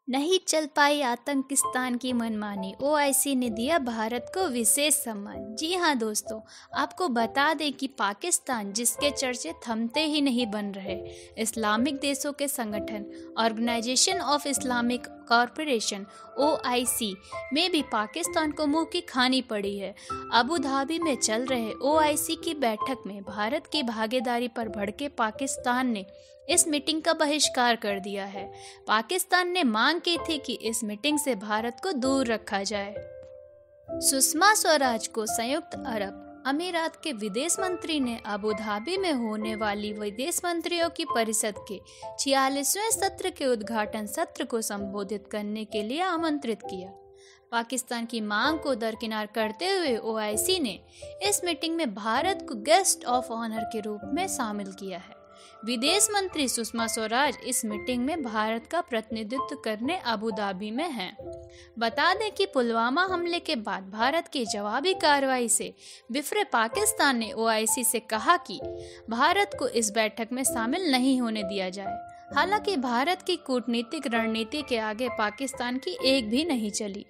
नहीं चल पाई आतंकिस्तान की मनमानी, ओआईसी ने दिया भारत को विशेष सम्मान। जी हाँ दोस्तों, आपको बता दें कि पाकिस्तान, जिसके चर्चे थमते ही नहीं बन रहे, इस्लामिक देशों के संगठन organisation of Islamic corporation OIC में भी पाकिस्तान को मुंह की खानी पड़ी है। अबू धाबी में चल रहे ओआईसी की बैठक में भारत की भागीदारी पर भड़के पाकिस्तान ने इस मीटिंग का बहिष्कार कर दिया है। पाकिस्तान ने मांग की थी कि इस मीटिंग से भारत को दूर रखा जाए। सुषमा स्वराज को संयुक्त अरब अमीरात के विदेश मंत्री ने अबू धाबी में होने वाली विदेश मंत्रियों की परिषद के 46वें सत्र के उद्घाटन सत्र को संबोधित करने के लिए आमंत्रित किया। पाकिस्तान की मांग को दरकिनार करते हुए ओआईसी ने इस मीटिंग में भारत को गेस्ट ऑफ ऑनर के रूप में शामिल किया है। विदेश मंत्री सुषमा स्वराज इस मीटिंग में भारत का प्रतिनिधित्व करने अबू धाबी में हैं। बता दें कि पुलवामा हमले के बाद भारत की जवाबी कार्रवाई से विफरे पाकिस्तान ने ओआईसी से कहा कि भारत को इस बैठक में शामिल नहीं होने दिया जाए। हालांकि भारत की कूटनीतिक रणनीति के आगे पाकिस्तान की एक भी नहीं चली।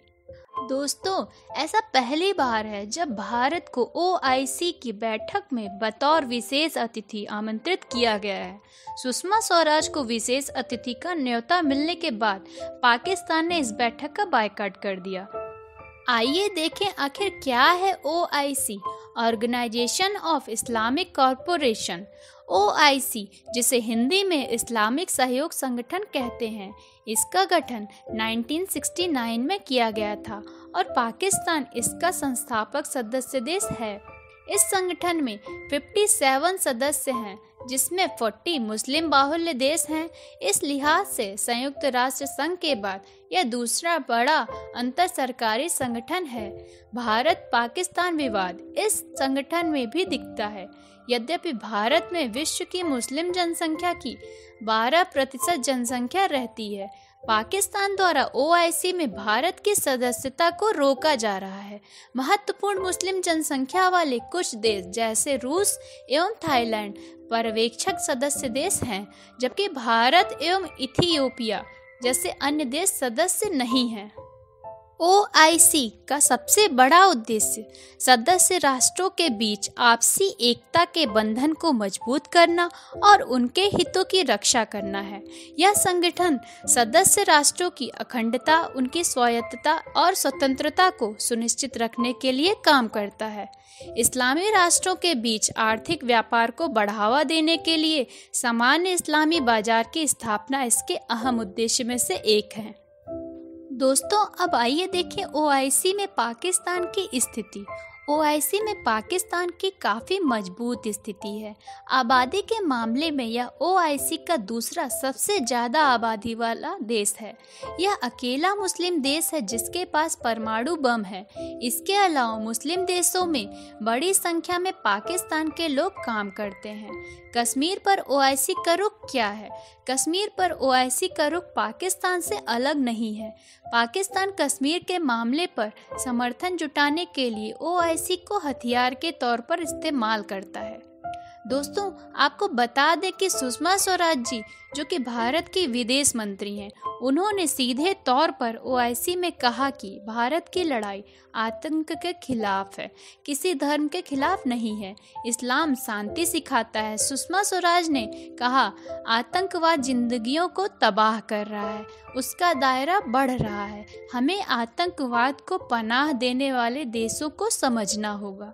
दोस्तों, ऐसा पहली बार है जब भारत को ओआईसी की बैठक में बतौर विशेष अतिथि आमंत्रित किया गया है। सुषमा स्वराज को विशेष अतिथि का न्योता मिलने के बाद पाकिस्तान ने इस बैठक का बायकॉट कर दिया। आइए देखें आखिर क्या है OIC, organisation of Islamic corporation. OIC, जिसे हिंदी में इस्लामिक सहयोग संगठन कहते हैं, इसका गठन 1969 में किया गया था और पाकिस्तान इसका संस्थापक सदस्य देश है। इस संगठन में 57 सदस्य हैं, जिसमें 40 मुस्लिम बाहुल्य देश हैं। इस लिहाज से संयुक्त राष्ट्र संघ के बाद यह दूसरा बड़ा अंतर सरकारी संगठन है। भारत पाकिस्तान विवाद इस संगठन में भी दिखता है। यद्यपि भारत में विश्व की मुस्लिम जनसंख्या की 12% जनसंख्या रहती है, पाकिस्तान द्वारा ओआईसी में भारत की सदस्यता को रोका जा रहा है। महत्वपूर्ण मुस्लिम जनसंख्या वाले कुछ देश जैसे रूस एवं थाईलैंड पर्यवेक्षक सदस्य देश हैं, जबकि भारत एवं इथियोपिया जैसे अन्य देश सदस्य नहीं हैं। ओआईसी का सबसे बड़ा उद्देश्य सदस्य राष्ट्रों के बीच आपसी एकता के बंधन को मजबूत करना और उनके हितों की रक्षा करना है। यह संगठन सदस्य राष्ट्रों की अखंडता, उनकी स्वायत्तता और स्वतंत्रता को सुनिश्चित रखने के लिए काम करता है। इस्लामी राष्ट्रों के बीच आर्थिक व्यापार को बढ़ावा देने के लिए सामान्य इस्लामी बाजार की स्थापना इसके अहम उद्देश्य में से एक है। दोस्तों, अब आइए देखें ओआईसी में पाकिस्तान की स्थिति। ओआईसी में पाकिस्तान की काफ़ी मजबूत स्थिति है। आबादी के मामले में यह ओआईसी का दूसरा सबसे ज़्यादा आबादी वाला देश है। यह अकेला मुस्लिम देश है जिसके पास परमाणु बम है। इसके अलावा मुस्लिम देशों में बड़ी संख्या में पाकिस्तान के लोग काम करते हैं। कश्मीर पर ओआईसी का रुख क्या है? कश्मीर पर ओआईसी का रुख पाकिस्तान से अलग नहीं है। पाकिस्तान कश्मीर के मामले पर समर्थन जुटाने के लिए ओआईसी को हथियार के तौर पर इस्तेमाल करता है। दोस्तों, आपको बता दें कि सुषमा स्वराज जी, जो कि भारत की विदेश मंत्री हैं, उन्होंने सीधे तौर पर ओआईसी में कहा कि भारत की लड़ाई आतंक के खिलाफ है, किसी धर्म के खिलाफ नहीं है। इस्लाम शांति सिखाता है। सुषमा स्वराज ने कहा, आतंकवाद जिंदगियों को तबाह कर रहा है, उसका दायरा बढ़ रहा है। हमें आतंकवाद को पनाह देने वाले देशों को समझना होगा।